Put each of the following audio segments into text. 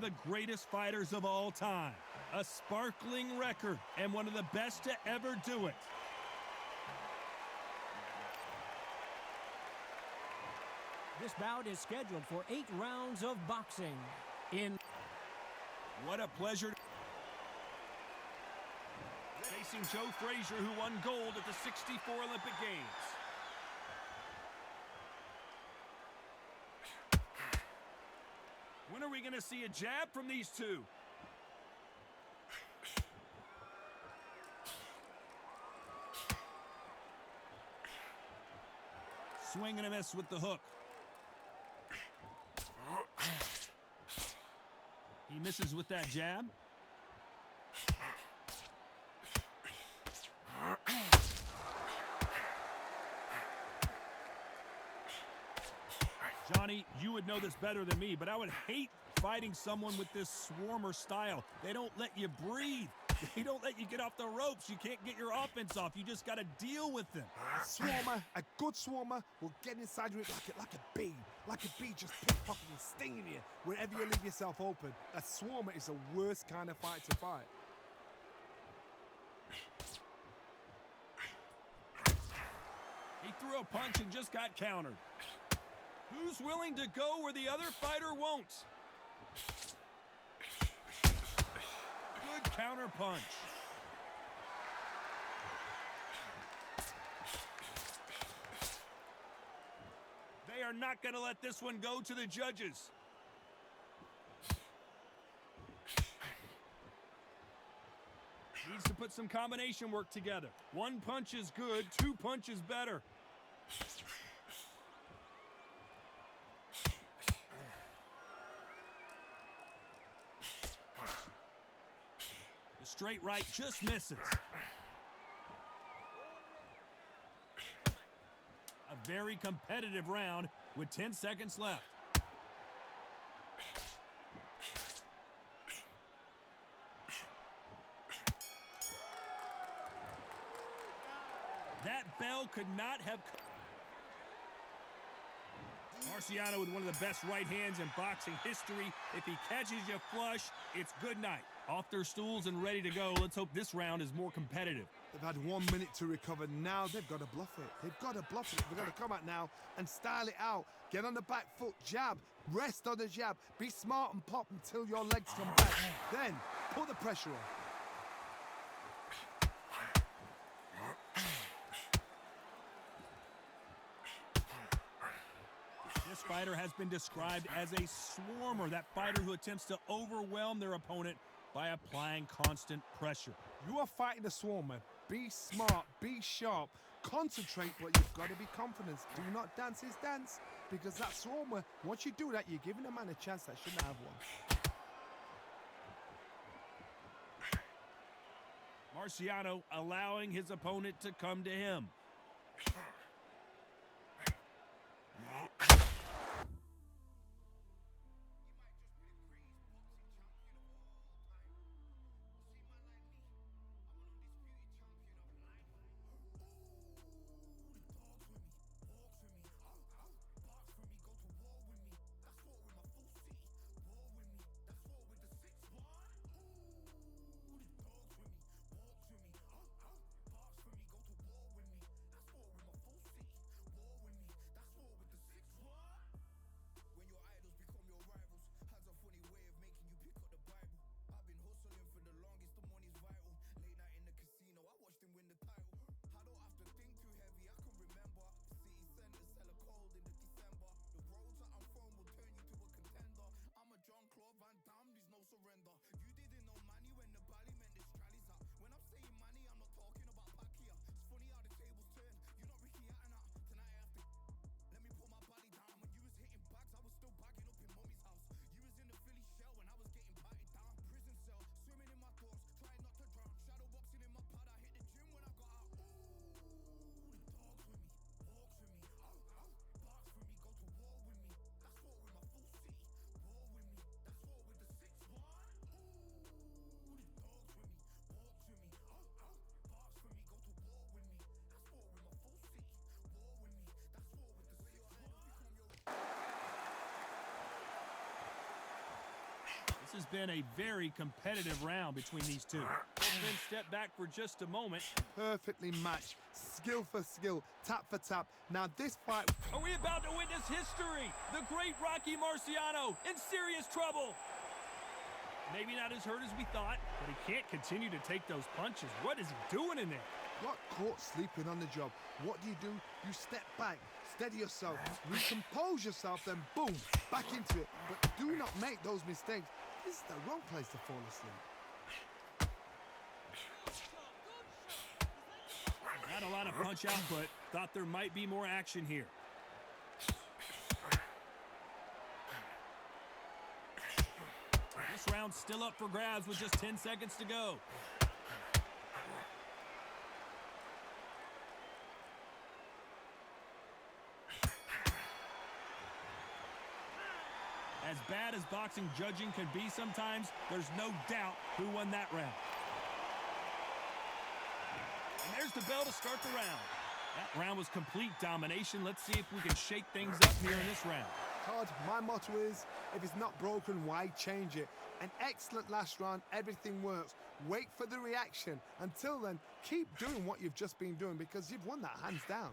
The greatest fighters of all time. A sparkling record and one of the best to ever do it. This bout is scheduled for 8 rounds of boxing. What a pleasure. Facing Joe Frazier, who won gold at the '64 Olympic Games. When are we going to see a jab from these two? Swing and a miss with the hook. He misses with that jab. Johnny, you would know this better than me, but I would hate fighting someone with this swarmer style. They don't let you breathe. They don't let you get off the ropes. You can't get your offense off. You just got to deal with them. Swarmer, a good swarmer will get inside you like a bee. Like a bee just pickpocketing, stinging you wherever you leave yourself open. A swarmer is the worst kind of fight to fight. He threw a punch and just got countered. Who's willing to go where the other fighter won't? Good counter punch. They are not going to let this one go to the judges. Needs to put some combination work together. One punch is good, 2 punches better. The straight right just misses. A very competitive round with 10 seconds left. That bell could not have... Marciano with one of the best right hands in boxing history. If he catches you flush, it's good night. Off their stools and ready to go. Let's hope this round is more competitive. They've had 1 minute to recover. Now they've got to bluff it. They've got to bluff it. They've got to come out now and style it out. Get on the back foot, jab, rest on the jab. Be smart and pop until your legs come back. Then put the pressure on. This fighter has been described as a swarmer, that fighter who attempts to overwhelm their opponent by applying constant pressure. You are fighting a swarmer. Be smart, be sharp, concentrate, but you've got to be confident. Do not dance his dance, because that swarmer, once you do that, you're giving a man a chance that shouldn't have one. Marciano allowing his opponent to come to him. This has been a very competitive round between these two. Both men step back for just a moment. Perfectly matched, skill for skill, tap for tap. Now this fight... Are we about to witness history? The great Rocky Marciano in serious trouble. Maybe not as hurt as we thought, but he can't continue to take those punches. What is he doing in there? Got caught sleeping on the job. What do? You step back, steady yourself, recompose yourself, then boom, back into it. But do not make those mistakes. This is the wrong place to fall asleep. Not a lot of punch output. Thought there might be more action here. This round's still up for grabs with just 10 seconds to go. As bad as boxing judging can be sometimes, there's no doubt who won that round. And there's the bell to start the round. That round was complete domination. Let's see if we can shake things up here in this round. Todd, my motto is, if it's not broken, why change it? An excellent last round, everything works. Wait for the reaction. Until then, keep doing what you've just been doing because you've won that hands down.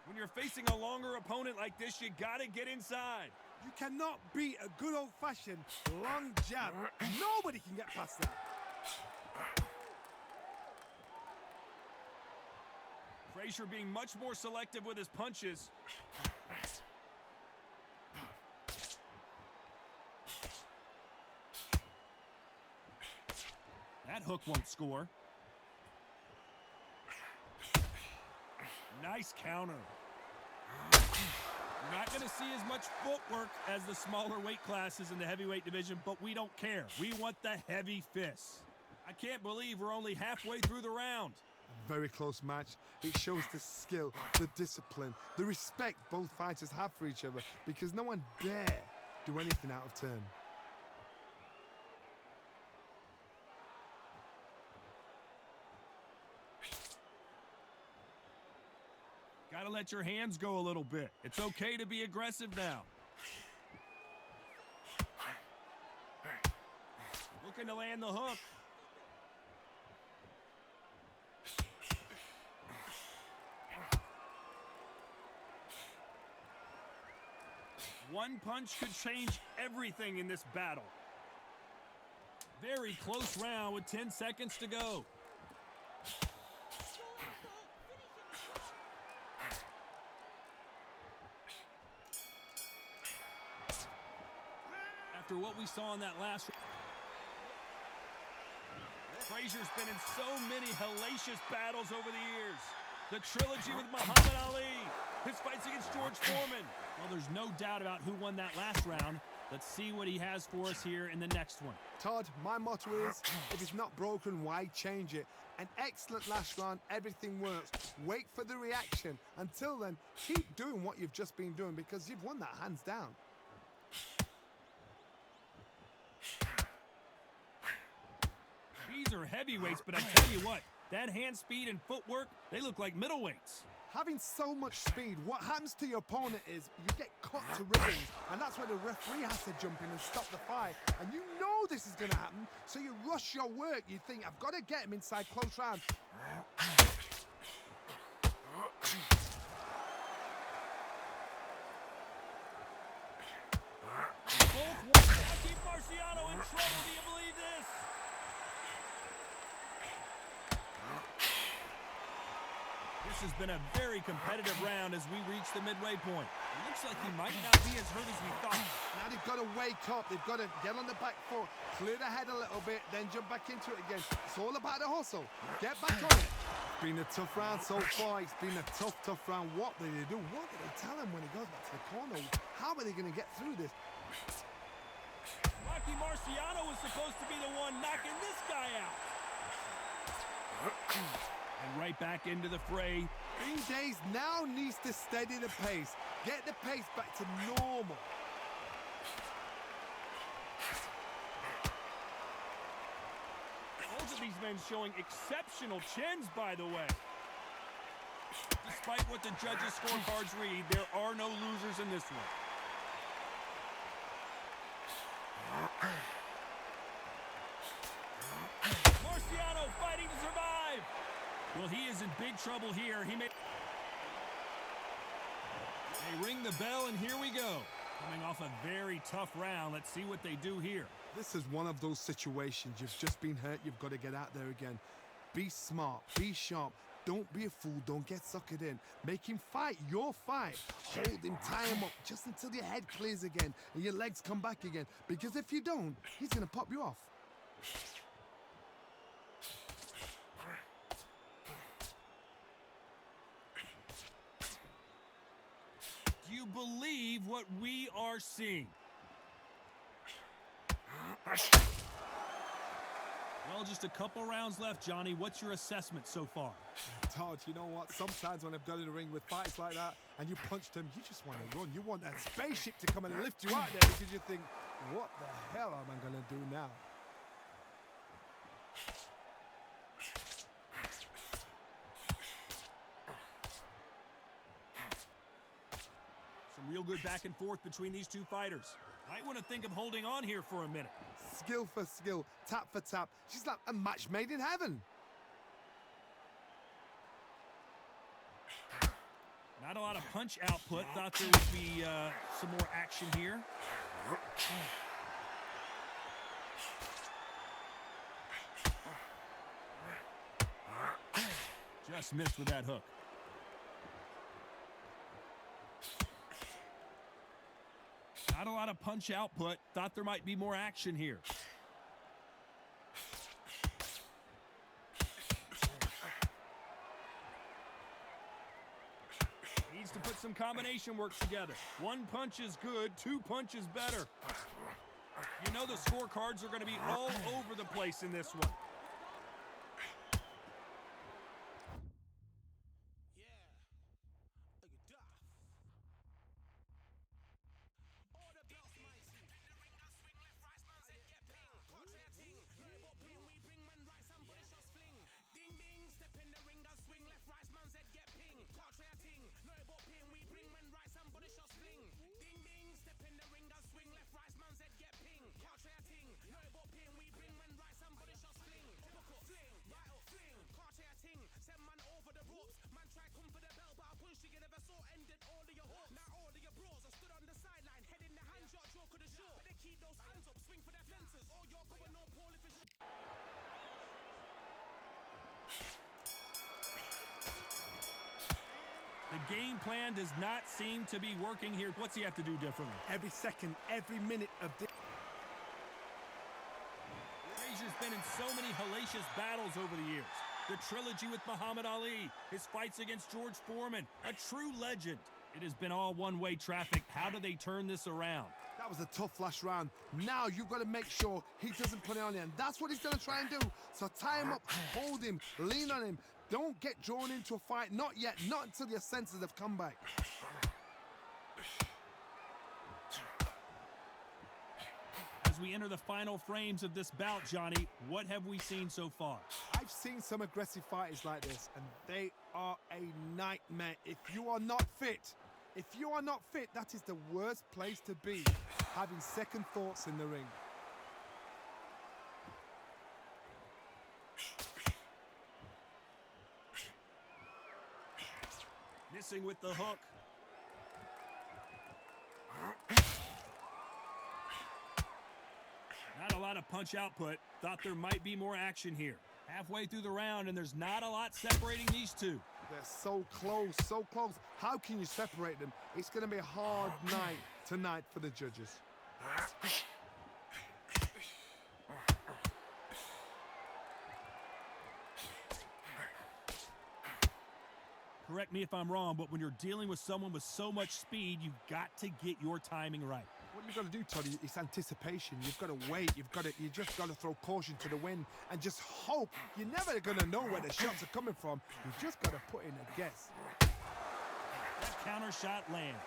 When you're facing a longer opponent like this, you gotta get inside. You cannot beat a good old-fashioned long jab. Nobody can get past that. Frazier being much more selective with his punches. That hook won't score. Nice counter. You're not going to see as much footwork as the smaller weight classes in the heavyweight division, but we don't care. We want the heavy fists. I can't believe we're only halfway through the round. A very close match. It shows the skill, the discipline, the respect both fighters have for each other because no one dare do anything out of turn. Gotta let your hands go a little bit. It's okay to be aggressive now. Looking to land the hook. One punch could change everything in this battle. Very close round with 10 seconds to go. After what we saw in that last round, Frazier's been in so many hellacious battles over the years. The trilogy with Muhammad Ali, his fights against George Foreman. Well, there's no doubt about who won that last round. Let's see what he has for us here in the next one. Todd, my motto is, if it's not broken, why change it? An excellent last round, everything works. Wait for the reaction. Until then, keep doing what you've just been doing because you've won that hands down. These are heavyweights, but I tell you what, that hand speed and footwork, they look like middleweights. Having so much speed, what happens to your opponent is you get cut to ribbons, and that's where the referee has to jump in and stop the fight. And you know this is going to happen, so you rush your work. You think, I've got to get him inside close round. Both Rocky Marciano in trouble. Do you believe this? This has been a very competitive round as we reach the midway point. It looks like he might not be as hurt as we thought. Now they've got to wake up. They've got to get on the back foot, clear the head a little bit, then jump back into it again. It's all about the hustle. Get back on it. It's been a tough round so far. It's been a tough round. What do they do? What do they tell him when he goes back to the corner? How are they going to get through this? Rocky Marciano was supposed to be the one knocking this guy out. And right back into the fray. Green Days now needs to steady the pace. Get the pace back to normal. Both of these men showing exceptional chins, by the way. Despite what the judges' scorecards read, there are no losers in this one. Marciano fighting to survive. Well, he is in big trouble here. They ring the bell, and here we go. Coming off a very tough round. Let's see what they do here. This is one of those situations. You've just been hurt. You've got to get out there again. Be smart. Be sharp. Don't be a fool. Don't get suckered in. Make him fight your fight. Hold him, tie him up just until your head clears again and your legs come back again. Because if you don't, he's going to pop you off. Do you believe what we are seeing? Well, just a couple rounds left, Johnny. What's your assessment so far? Todd, you know what? Sometimes when I've got in the ring with fights like that and you punched him, you just want to run. You want that spaceship to come and lift you out there because you think, what the hell am I going to do now? Some real good back and forth between these two fighters. Might want to think of holding on here for a minute. Skill for skill, tap for tap. She's like a match made in heaven. Not a lot of punch output. Thought there would be some more action here. Just missed with that hook. Not a lot of punch output. Thought there might be more action here. Needs to put some combination work together. One punch is good, two punches better. You know the scorecards are going to be all over the place in this one. The game plan does not seem to be working here. What's he have to do differently? Every second, every minute of this. Frazier's been in so many hellacious battles over the years. The trilogy with Muhammad Ali, his fights against George Foreman, a true legend. It has been all one-way traffic. How do they turn this around? That was a tough last round. Now you've got to make sure he doesn't put it on you, and that's what he's going to try and do. So tie him up, hold him, lean on him. Don't get drawn into a fight. Not yet. Not until your senses have come back. As we enter the final frames of this bout, Johnny, what have we seen so far? I've seen some aggressive fighters like this, and they are a nightmare. If you are not fit, that is the worst place to be, having second thoughts in the ring. Missing with the hook. Not a lot of punch output. Thought there might be more action here. Halfway through the round, and there's not a lot separating these two. They're so close, so close. How can you separate them? It's going to be a hard night tonight for the judges. Correct me if I'm wrong, but when you're dealing with someone with so much speed, you've got to get your timing right. What you've got to do, Toddy, is anticipation. You've got to wait. You just got to throw caution to the wind and just hope. You're never going to know where the shots are coming from. You just got to put in a guess. That counter shot lands.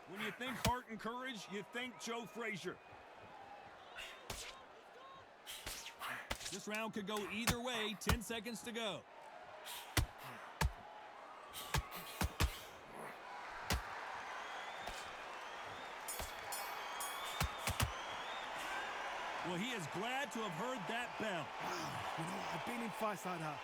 When you think heart and courage, you think Joe Frazier. This round could go either way. 10 seconds to go. Well, he is glad to have heard that bell. Wow, you know, I've been in fights like that.